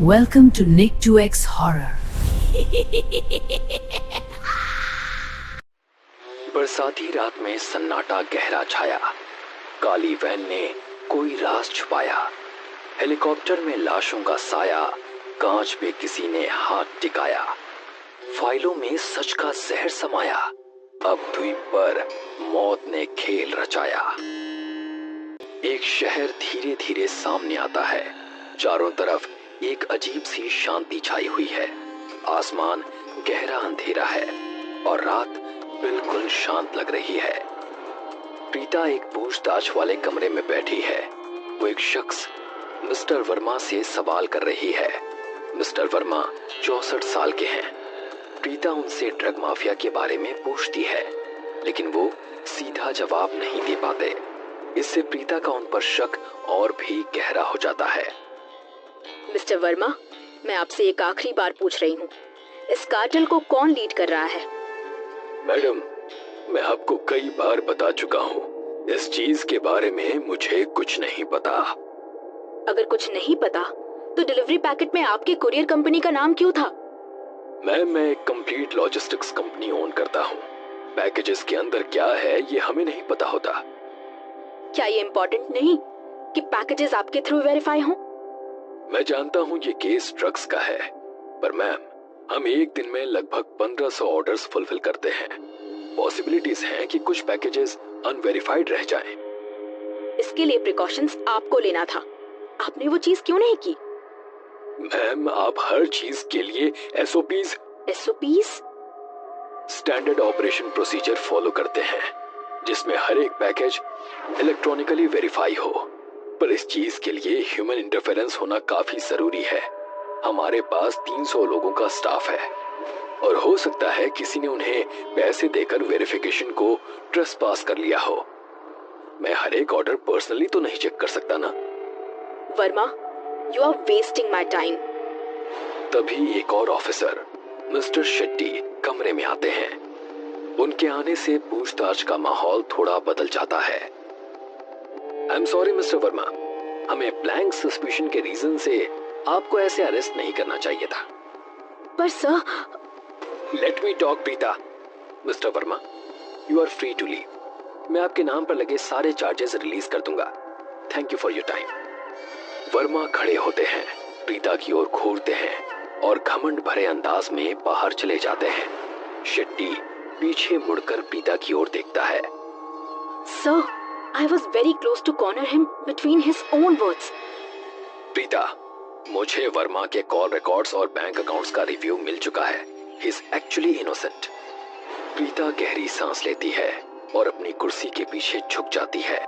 Welcome to Nick 2X Horror. बरसाती रात में सन्नाटा गहरा छाया। काली वैन ने कोई राज छुपाया। हेलीकॉप्टर में लाशों का साया, कांच पे किसी ने हाथ टिकाया। फाइलों में सच का जहर समाया। अब द्वीप पर मौत ने खेल रचाया। एक शहर धीरे धीरे सामने आता है। चारों तरफ एक अजीब सी शांति छाई हुई है। आसमान गहरा अंधेरा है और रात बिल्कुल शांत लग रही है। प्रीता एक पूछताछ वाले कमरे में बैठी है। वो एक शख्स मिस्टर वर्मा से सवाल कर रही है। मिस्टर वर्मा 64 साल के हैं। प्रीता उनसे ड्रग माफिया के बारे में पूछती है, लेकिन वो सीधा जवाब नहीं दे पाते। इससे प्रीता का उन पर शक और भी गहरा हो जाता है। मिस्टर वर्मा, मैं आपसे एक आखिरी बार पूछ रही हूँ, इस कार्टेल को कौन लीड कर रहा है? मैडम, मैं आपको कई बार बता चुका हूँ, इस चीज के बारे में मुझे कुछ नहीं पता। अगर कुछ नहीं पता तो डिलीवरी पैकेट में आपके कुरियर कंपनी का नाम क्यों था? मैं एक कंप्लीट लॉजिस्टिक्स कंपनी ओन करता हूँ। पैकेजेस के अंदर क्या है ये हमें नहीं पता होता। क्या ये इम्पोर्टेंट नहीं कि पैकेजेस आपके थ्रू वेरीफाई हों? मैं जानता हूँ ये केस ड्रग्स का है, पर मैम, हम एक दिन में लगभग 1500 ऑर्डर्स फुलफिल करते हैं। पॉसिबिलिटीज हैं कि कुछ पैकेजेस अनवेरिफाइड रह जाएं। इसके लिए प्रिकॉशंस आपको लेना था। आपने वो चीज क्यों नहीं की? मैम, आप हर चीज के लिए SOPs standard operation procedure follow करते हैं, जिसमें हर एक पैकेज इलेक्ट्रॉनिकली वेरीफाई हो। पर इस चीज के लिए ह्यूमन इंटरफेरेंस होना काफी जरूरी है। हमारे पास 300 लोगों का स्टाफ है और हो सकता है किसी ने उन्हें पैसे देकर वेरिफिकेशन को ट्रेसपास कर लिया हो। मैं हर एक ऑर्डर पर्सनली तो नहीं चेक कर सकता ना। Verma, you are wasting my time. तभी एक और ऑफिसर मिस्टर शेट्टी कमरे में आते हैं। उनके आने से पूछताछ का माहौल थोड़ा बदल जाता है। I am sorry mister Verma, हमें ब्लैंक सस्पिशन के रीजन से आपको ऐसे अरेस्ट नहीं करना चाहिए था। पर sir, let me talk Preeta. Mister Verma, you are free to leave. मैं आपके नाम पर लगे सारे चार्जेस रिलीज कर दूंगा। Thank you for your time. Verma खड़े होते हैं, प्रीता की ओर घूरते हैं और घमंड भरे अंदाज में बाहर चले जाते हैं। शेट्टी पीछे मुड़कर प्रीता की ओर देखता है। Sir, I was very close to corner him between his own words. Preeta, मुझे वर्मा के कॉल रिकॉर्ड्स और बैंक अकाउंट्स का रिव्यू मिल चुका है। He is actually innocent. Preeta गहरी सांस लेती है और अपनी कुर्सी के पीछे झुक जाती है।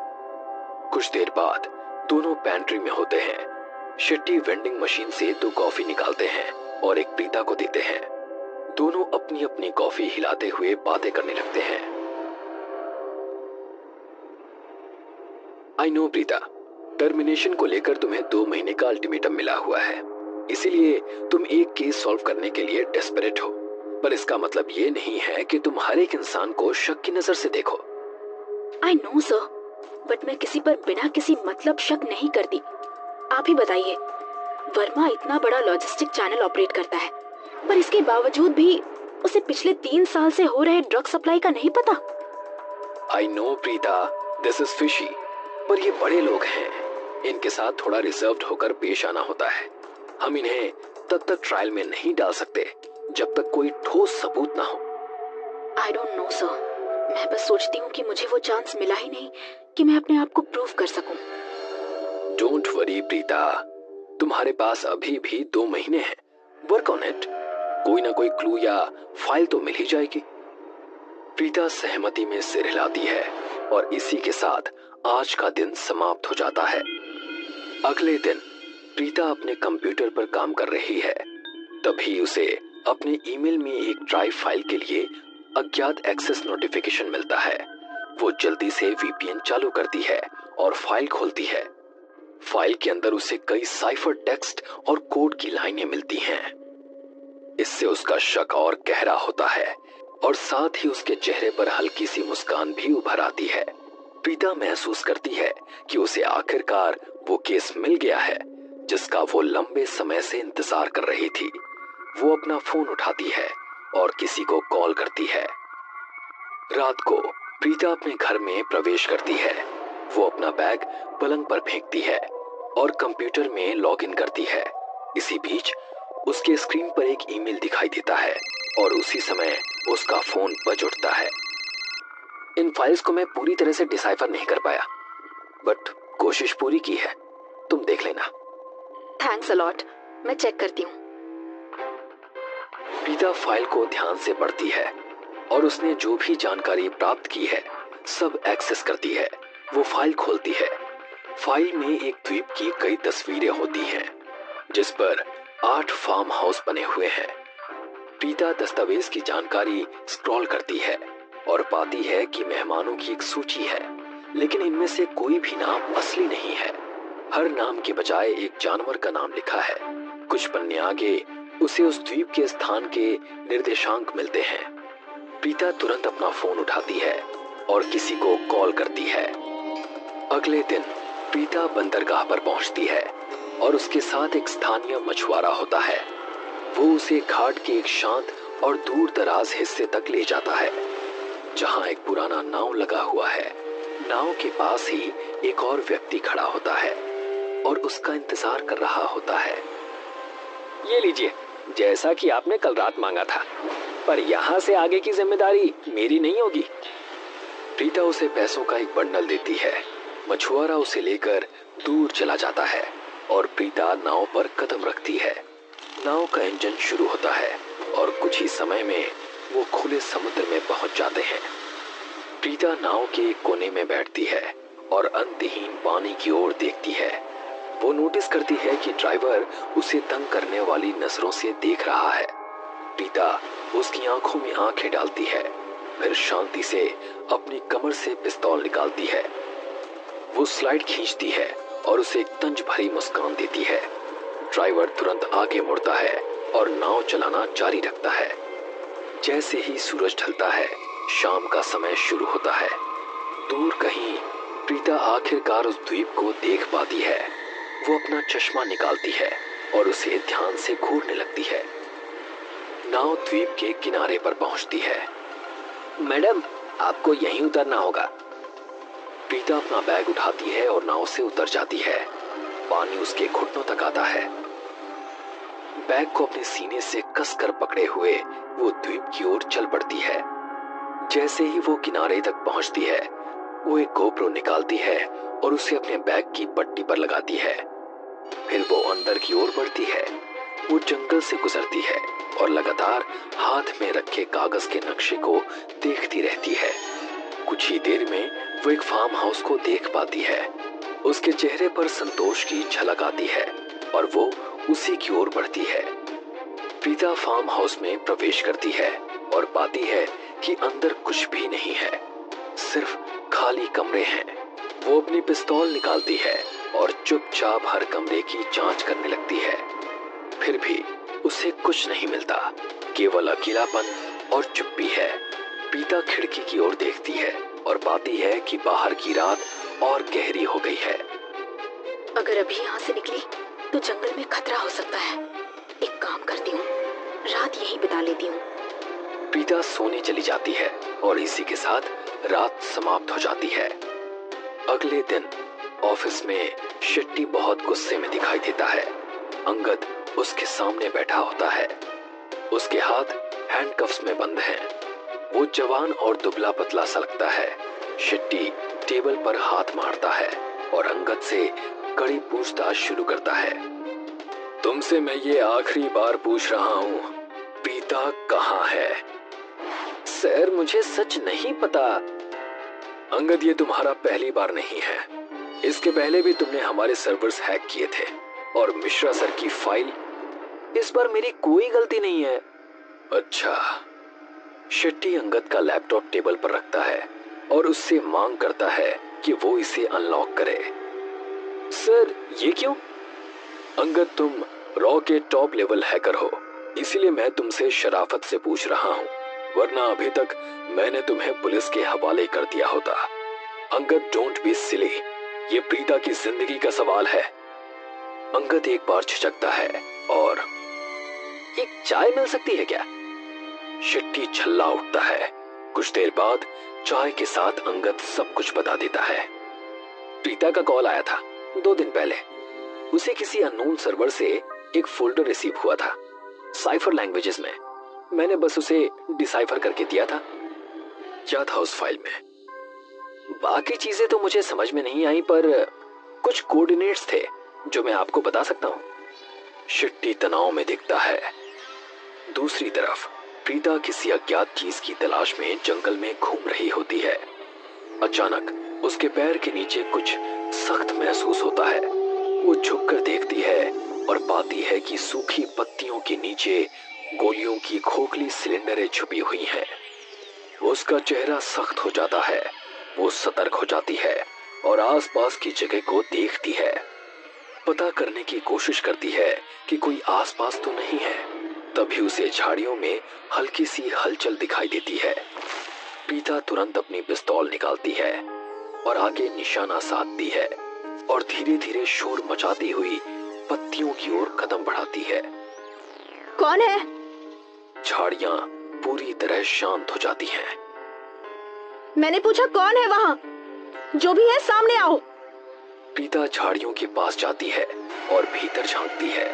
कुछ देर बाद दोनों पैंट्री में होते हैं। शेट्टी वेंडिंग मशीन से 2 कॉफी निकालते हैं और एक प्रीता को देते हैं। दोनों अपनी अपनी कॉफी हिलाते हुए बातें करने लगते हैं। आई नो प्रीता, टर्मिनेशन को लेकर तुम्हें 2 महीने का अल्टीमेटम मिला हुआ है, इसीलिए तुम एक केस सॉल्व करने के लिए डेस्परेट हो। पर इसका मतलब ये नहीं है कि तुम हर एक इंसान को शक की नजर से देखो। I know sir, बट मैं किसी पर बिना किसी मतलब शक नहीं करती। आप ही बताइए, वर्मा इतना बड़ा लॉजिस्टिक चैनल ऑपरेट करता है, पर इसके बावजूद भी उसे पिछले 3 साल से हो रहे ड्रग सप्लाई का नहीं पता। I know Preeta, this is fishy, पर ये बड़े लोग हैं, इनके साथ थोड़ा रिजर्व्ड होकर पेश आना होता है। हम इन्हें तब तक ट्रायल में नहीं डाल सकते जब तक कोई ठोस सबूत ना हो। आई डोंट नो सर, मैं बस सोचती हूँ कि मुझे वो चांस मिला ही नहीं कि मैं अपने आप को प्रूव कर सकूं। डोंट वरी प्रीता, तुम्हारे पास अभी भी 2 महीने हैं। Work on it. कोई ना कोई क्लू या फाइल तो मिल ही जाएगी। प्रीता सहमति में सिर हिलाती है और इसी के साथ आज का दिन समाप्त हो जाता है। अगले दिन प्रीता अपने कंप्यूटर पर काम कर रही है। तभी उसे अपने ईमेल में एक ड्राइव फाइल के लिए अज्ञात एक्सेस नोटिफिकेशन मिलता है। वो जल्दी से वीपीएन चालू करती है और फाइल खोलती है। फाइल के अंदर उसे कई साइफर टेक्स्ट और कोड की लाइनें मिलती हैं। इससे उसका शक और गहरा होता है और साथ ही उसके चेहरे पर हल्की सी मुस्कान भी उभर आती है। प्रीता महसूस करती है कि उसे आखिरकार वो केस मिल गया है जिसका वो लंबे समय से इंतजार कर रही थी। वो अपना फोन उठाती है और किसी को कॉल करती है। रात को प्रीता अपने घर में प्रवेश करती है। वो अपना बैग पलंग पर फेंकती है और कंप्यूटर में लॉगिन करती है। इसी बीच उसके स्क्रीन पर एक ईमेल दिखाई देता है और उसी समय उसका फोन बज उठता है। इन फाइल्स को मैं पूरी तरह से डिसाइफर नहीं कर पाया, बट कोशिश पूरी की है। तुम देख लेना। थैंक्स अ लॉट, मैं चेक करती हूँ। प्रीता फाइल को ध्यान से पढ़ती है और उसने जो भी जानकारी प्राप्त की है सब एक्सेस करती है। वो फाइल खोलती है। फाइल में एक द्वीप की कई तस्वीरें होती हैं, जिस पर 8 फार्म हाउस बने हुए हैं। प्रीता दस्तावेज की जानकारी स्क्रॉल करती है और पाती है कि मेहमानों की एक सूची है, लेकिन इनमें से कोई भी नाम असली नहीं है। हर नाम के बजाय एक जानवर का नाम लिखा है। कुछ पन्ने आगे उसे उस द्वीप के स्थान के निर्देशांक मिलते हैं। प्रीता तुरंत अपना फोन उठाती है और किसी को कॉल करती है। अगले दिन प्रीता बंदरगाह पर पहुंचती है और उसके साथ एक स्थानीय मछुआरा होता है। वो उसे घाट के एक शांत और दूर दराज हिस्से तक ले जाता है, जहां एक पुराना नाव लगा हुआ है। नाव के पास ही एक और व्यक्ति खड़ा होता है और उसका इंतजार कर रहा होता है। ये लीजिए, जैसा कि आपने कल रात मांगा था, पर यहाँ से आगे की जिम्मेदारी मेरी नहीं होगी। प्रीता उसे पैसों का एक बंडल देती है। मछुआरा उसे लेकर दूर चला जाता है और प्रीता नाव पर कदम रखती है। नाव का इंजन शुरू होता है और कुछ ही समय में वो खुले समुद्र में पहुंच जाते हैं। प्रीता नाव के एक कोने में बैठती है और अंतहीन पानी की ओर देखती है। वो नोटिस करती है कि ड्राइवर उसे तंग करने वाली नजरों से देख रहा है। प्रीता उसकी आंखों में आंखें डालती है, फिर शांति से अपनी कमर से पिस्तौल निकालती है। वो स्लाइड खींचती है और उसे एक तंज भरी मुस्कान देती है। ड्राइवर तुरंत आगे मुड़ता है और नाव चलाना जारी रखता है। जैसे ही सूरज ढलता है, शाम का समय शुरू होता है। दूर कहीं प्रीता आखिरकार उस द्वीप को देख पाती है। वो अपना चश्मा निकालती है और उसे ध्यान से घूरने लगती है। नाव द्वीप के किनारे पर पहुंचती है। मैडम, आपको यहीं उतरना होगा। प्रीता अपना बैग उठाती है और नाव से उतर जाती है। पानी उसके घुटनों तक आता है। बैग को अपने सीने से कसकर पकड़े हुए वो द्वीप की ओर चल पड़ती है। जैसे ही वो किनारे तक पहुंचती है, वो एक गोप्रो निकालती है और उसे अपने बैग की पट्टी पर लगाती है। फिर वो अंदर की ओर बढ़ती है। वो जंगल से गुजरती है और लगातार हाथ में रखे कागज के नक्शे को देखती रहती है। कुछ ही देर में वो एक फार्म हाउस को देख पाती है। उसके चेहरे पर संतोष की झलक आती है और वो उसी की ओर बढ़ती है। प्रीता फार्म हाउस में प्रवेश करती है और पाती है कि अंदर कुछ भी नहीं है, सिर्फ खाली कमरे हैं। वो अपनी पिस्तौल निकालती है और चुपचाप हर कमरे की जांच करने लगती है। फिर भी उसे कुछ नहीं मिलता, केवल अकेलापन और चुप्पी है। प्रीता खिड़की की ओर देखती है और पाती है कि बाहर की रात और गहरी हो गई है। अगर अभी यहाँ से निकली तो जंगल में खतरा हो सकता है। एक काम करती हूँ, रात यहीं बिता लेती हूँ। प्रीता सोने चली जाती है और इसी के साथ रात समाप्त हो जाती है। अगले दिन ऑफिस में शेट्टी बहुत गुस्से में दिखाई देता है। अंगद उसके सामने बैठा होता है। उसके हाथ हैंडकफ्स में बंद हैं। वो जवान और दुबला पतला सा लगता है। शेट्टी टेबल पर हाथ मारता है और अंगद से कड़ी पूछताछ शुरू करता है। तुमसे मैं ये आखिरी बार पूछ रहा हूँ, प्रीता कहाँ है? सर, मुझे सच नहीं पता। अंगद, ये तुम्हारा पहली बार नहीं है। इसके पहले भी तुमने हमारे सर्वर्स हैक किए थे और मिश्रा सर की फाइल। इस बार मेरी कोई गलती नहीं है। अच्छा। शेट्टी अंगद का लैपटॉप टेबल पर रखता है और उससे मांग करता है कि वो इसे अनलॉक करे। सर, ये क्यों? अंगद, तुम रॉ के टॉप लेवल हैकर हो, इसीलिए मैं तुमसे शराफत से पूछ रहा हूँ, वरना अभी तक मैंने तुम्हें पुलिस के हवाले कर दिया होता। अंगद, डोंट बी सिली, ये प्रीता की जिंदगी का सवाल है। अंगद एक बार झिझकता है और एक चाय मिल सकती है क्या? शिट्टी छल्ला उठता है। कुछ देर बाद चाय के साथ अंगद सब कुछ बता देता है। प्रीता का कॉल आया था 2 दिन पहले। उसे किसी अननोन सर्वर से एक फोल्डर रिसीव हुआ था साइफर लैंग्वेजेस में। मैंने बस उसे डिसाइफर करके दिया था। क्या था उस फाइल में? बाकी चीजें तो मुझे समझ में नहीं आई, पर कुछ कोऑर्डिनेट्स थे जो मैं आपको बता सकता हूं। शिट्टी तनाव में दिखता है। दूसरी तरफ प्रीता किसी अज्ञात चीज की तलाश में जंगल में घूम रही होती है। अचानक उसके पैर के नीचे कुछ सख्त महसूस होता है। वो झुककर देखती है और पाती है कि सूखी पत्तियों के नीचे गोलियों की खोखली सिलेंडरें छुपी हुई हैं। उसका चेहरा सख्त हो जाता है। वो सतर्क हो जाती है और आसपास की जगह को देखती है। पता करने की कोशिश करती है कि कोई आसपास तो नहीं है। तभी उसे झाड़ियों में हल्की सी हलचल दिखाई देती है। प्रीता तुरंत अपनी पिस्तौल निकालती है और आगे निशाना साधती है और धीरे धीरे शोर मचाती हुई पत्तियों की ओर कदम बढ़ाती है। कौन है? झाड़ियां पूरी तरह शांत हो जाती हैं। मैंने पूछा कौन है वहाँ? जो भी है सामने आओ। प्रीता झाड़ियों के पास जाती है और भीतर झांकती है,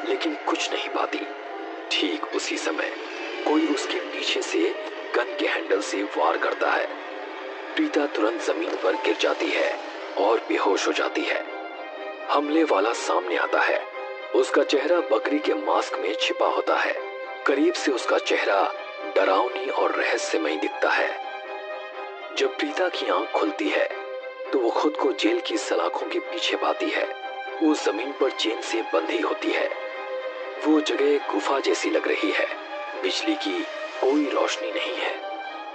लेकिन कुछ नहीं पाती। ठीक उसी समय कोई उसके पीछे से गन के हैंडल से वार करता है। प्रीता तुरंत जमीन पर गिर जाती है और बेहोश हो जाती है। हमले वाला सामने आता है। उसका चेहरा बकरी के मास्क में छिपा होता है। करीब से उसका चेहरा डरावनी और रहस्यमयी दिखता है। जब प्रीता की आंख खुलती है तो वो खुद को जेल की सलाखों के पीछे पाती है। वो जमीन पर चेन से बंधी होती है। वो जगह गुफा जैसी लग रही है। बिजली की कोई रोशनी नहीं है।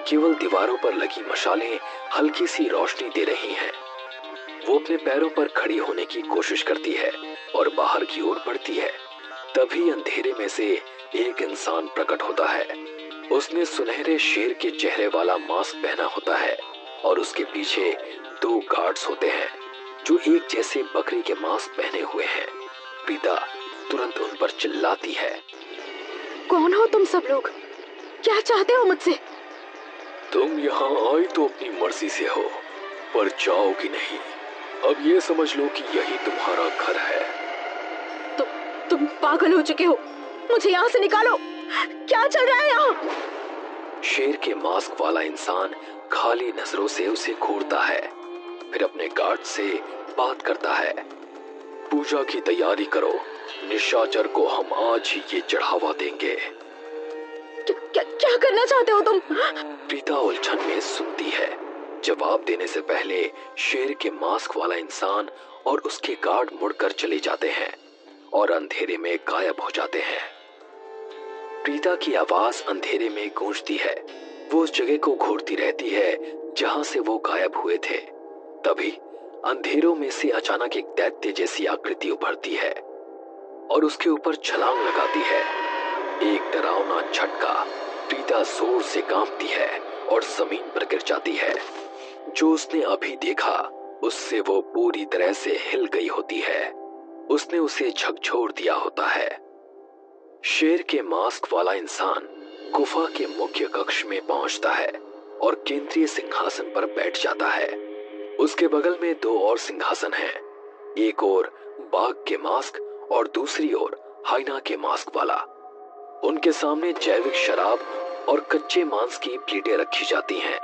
केवल दीवारों पर लगी मशालें हल्की सी रोशनी दे रही हैं। वो अपने पैरों पर खड़ी होने की कोशिश करती है और बाहर की ओर बढ़ती है। तभी अंधेरे में से एक इंसान प्रकट होता है। उसने सुनहरे शेर के चेहरे वाला मास्क पहना होता है और उसके पीछे 2 गार्ड्स होते हैं जो एक जैसे बकरी के मास्क पहने हुए हैं। प्रीता तुरंत उन पर चिल्लाती है। कौन हो तुम सब लोग? क्या चाहते हो मुझसे? तुम यहाँ आई तो अपनी मर्जी से हो, पर जाओगी नहीं। अब ये समझ लो कि यही तुम्हारा घर है। तुम पागल हो चुके हो। मुझे यहाँ से निकालो। क्या चल रहा है यहाँ? शेर के मास्क वाला इंसान खाली नजरों से उसे घूरता है, फिर अपने गार्ड से बात करता है। पूजा की तैयारी करो, निशाचर को हम आज ही ये चढ़ावा देंगे। क्या करना चाहते हो तुम? प्रीता उलझन में सुनती है। जवाब देने से पहले शेर के मास्क वाला इंसान और उसके गार्ड मुड़कर चले जाते हैं और अंधेरे में गायब हो जाते हैं। प्रीता की आवाज अंधेरे में गूंजती है। वो उस जगह को घूरती रहती है जहां से वो गायब हुए थे। तभी अंधेरों में से अचानक एक दैत्य जैसी आकृति उभरती है और उसके ऊपर छलांग लगाती है। एक डरावना झटका। प्रीता जोर से कांपती है और जमीन पर गिर जाती है। जो उसने अभी देखा उससे वो पूरी तरह से हिल गई होती है। उसने उसे झकझोर दिया होता है। शेर के मास्क वाला इंसान गुफा के मुख्य कक्ष में पहुंचता है और केंद्रीय सिंहासन पर बैठ जाता है। उसके बगल में 2 और सिंहासन हैं, एक ओर बाघ के मास्क और दूसरी ओर हाइना के मास्क वाला। उनके सामने जैविक शराब और कच्चे मांस की प्लेटें रखी जाती हैं।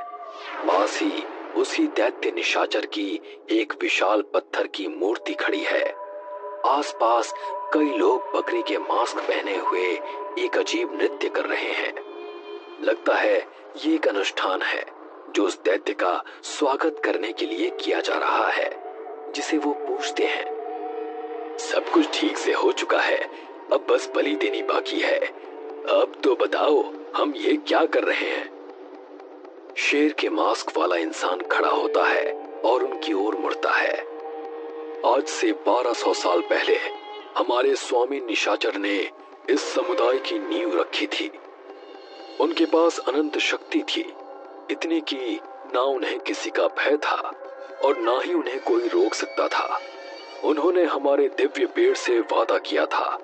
पास ही उसी दैत्य निशाचर की एक विशाल पत्थर की मूर्ति खड़ी है। आसपास कई लोग बकरी के मास्क पहने हुए एक अजीब नृत्य कर रहे हैं। लगता है ये एक अनुष्ठान है जो उस दैत्य का स्वागत करने के लिए किया जा रहा है, जिसे वो पूजते हैं। सब कुछ ठीक से हो चुका है, अब बस बलि देनी बाकी है। अब तो बताओ हम ये क्या कर रहे हैं? शेर के मास्क वाला इंसान खड़ा होता है और उनकी ओर मुड़ता है। आज से 1200 साल पहले हमारे स्वामी निशाचर ने इस समुदाय की नींव रखी थी। उनके पास अनंत शक्ति थी, इतनी कि ना उन्हें किसी का भय था और ना ही उन्हें कोई रोक सकता था। उन्होंने हमारे दिव्य पेड़ से वादा किया था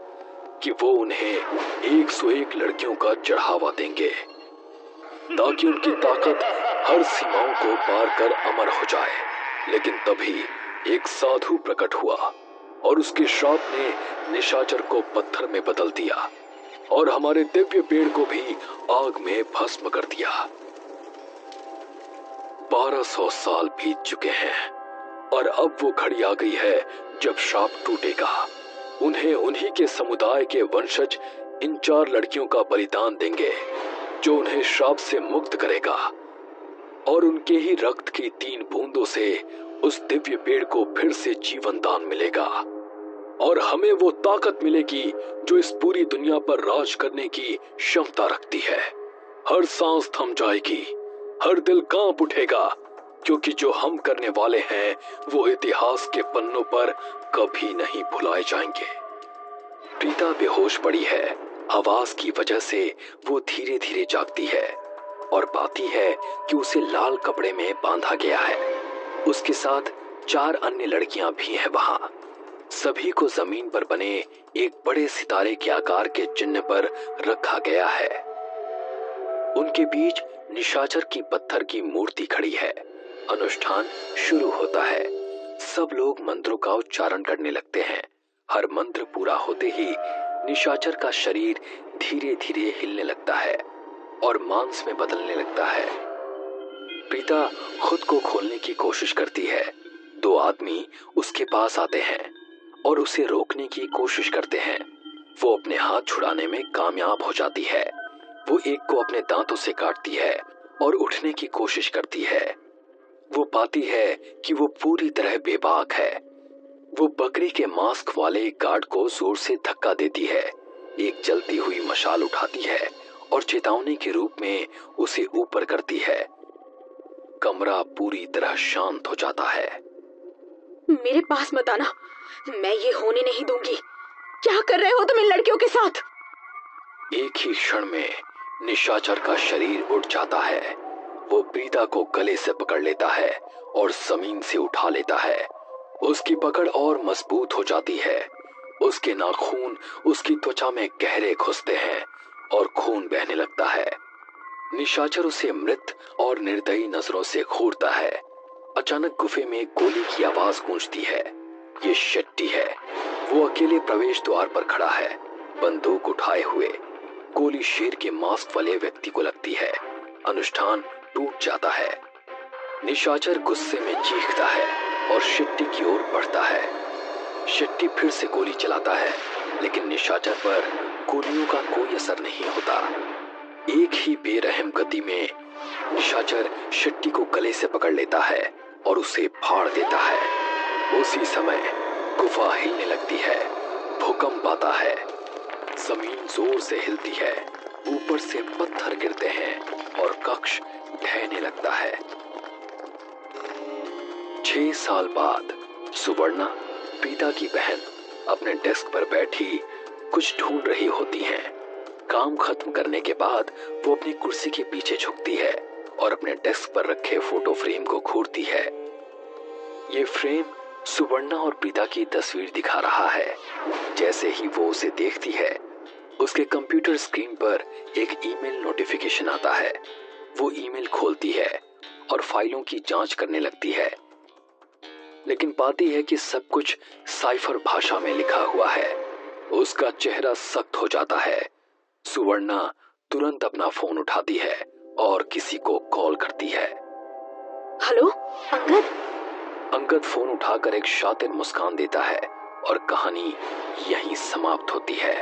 कि वो उन्हें 101 लड़कियों का चढ़ावा देंगे ताकि उनकी ताकत हर सीमाओं को पार कर अमर हो जाए। लेकिन तभी एक साधु प्रकट हुआ और उसके श्राप ने निशाचर को पत्थर में बदल दिया और हमारे दिव्य पेड़ को भी आग में भस्म कर दिया। 1200 साल बीत चुके हैं और अब वो घड़ी आ गई है जब श्राप टूटेगा। उन्हें उन्हीं के समुदाय के वंशज इन 4 लड़कियों का बलिदान देंगे जो उन्हें श्राप से मुक्त करेगा और उनके ही रक्त की 3 बूंदों से उस दिव्य पेड़ को फिर से जीवन दान मिलेगा और हमें वो ताकत मिलेगी जो इस पूरी दुनिया पर राज करने की क्षमता रखती है। हर सांस थम जाएगी, हर दिल कांप उठेगा, क्योंकि जो हम करने वाले हैं वो इतिहास के पन्नों पर कभी नहीं भुलाए जाएंगे। प्रीता बेहोश पड़ी है। आवाज की वजह से वो धीरे धीरे जागती है और पाती है कि उसे लाल कपड़े में बांधा गया है। उसके साथ 4 अन्य लड़कियां भी हैं वहां। सभी को जमीन पर बने एक बड़े सितारे के आकार के चिन्ह पर रखा गया है। उनके बीच निशाचर की पत्थर की मूर्ति खड़ी है। अनुष्ठान शुरू होता है। सब लोग मंत्रों का उच्चारण करने लगते हैं। हर मंत्र पूरा होते ही निशाचर का शरीर धीरे धीरे हिलने लगता है और मांस में बदलने लगता है। प्रीता खुद को खोलने की कोशिश करती है। 2 आदमी उसके पास आते हैं और उसे रोकने की कोशिश करते हैं। वो अपने हाथ छुड़ाने में कामयाब हो जाती है। वो एक को अपने दांतों से काटती है और उठने की कोशिश करती है। वो पाती है कि वो पूरी तरह बेबाक है। वो बकरी के मास्क वाले गार्ड को जोर से धक्का देती है, एक जलती हुई मशाल उठाती है और चेतावनी के रूप में उसे ऊपर करती है। कमरा पूरी तरह शांत हो जाता है। मेरे पास मत आना, मैं ये होने नहीं दूंगी। क्या कर रहे हो तुम इन लड़कियों के साथ? एक ही क्षण में निशाचर का शरीर उठ जाता है। वो प्रीता को गले से पकड़ लेता है और जमीन से उठा लेता है। उसकी पकड़ और मजबूत हो जाती है। उसके नाखून उसकी त्वचा में गहरे घुसते हैं और खून बहने लगता है। निशाचर उसे मृत और निर्दयी नजरों से घूरता है। अचानक गुफे में गोली की आवाज गूंजती है। ये शेट्टी है। वो अकेले प्रवेश द्वार पर खड़ा है, बंदूक उठाए हुए। गोली शेर के मास्क वाले व्यक्ति को लगती है। अनुष्ठान टूट जाता है। निशाचर गुस्से में चीखता है और शेट्टी की ओर बढ़ता है। शेट्टी फिर से गोली चलाता है, लेकिन निशाचर पर गोलियों का कोई असर नहीं होता। एक ही बेरहम गति में निशाचर शेट्टी को गले से पकड़ लेता है और उसे फाड़ देता है। उसी समय गुफा हिलने लगती है। भूकंप आता है। जमीन जोर से हिलती है। ऊपर से पत्थर गिरते हैं और कक्ष ढहने लगता है। 6 साल बाद सुवर्णा, प्रीता की बहन, अपने डेस्क पर बैठी कुछ ढूंढ रही होती हैं। काम खत्म करने के बाद वो अपनी कुर्सी के पीछे झुकती है और अपने डेस्क पर रखे फोटो फ्रेम को घूरती है। ये फ्रेम सुवर्णा और प्रीता की तस्वीर दिखा रहा है। जैसे ही वो उसे देखती है, उसके कंप्यूटर स्क्रीन पर एक ईमेल नोटिफिकेशन आता है। वो ईमेल खोलती है और फाइलों की जांच करने लगती है, लेकिन पाती है कि सब कुछ साइफर भाषा में लिखा हुआ है। उसका चेहरा सख्त हो जाता है। सुवर्णा तुरंत अपना फोन उठाती है और किसी को कॉल करती है। हेलो अंगद? अंगद फोन उठाकर एक शातिर मुस्कान देता है और कहानी यहीं समाप्त होती है।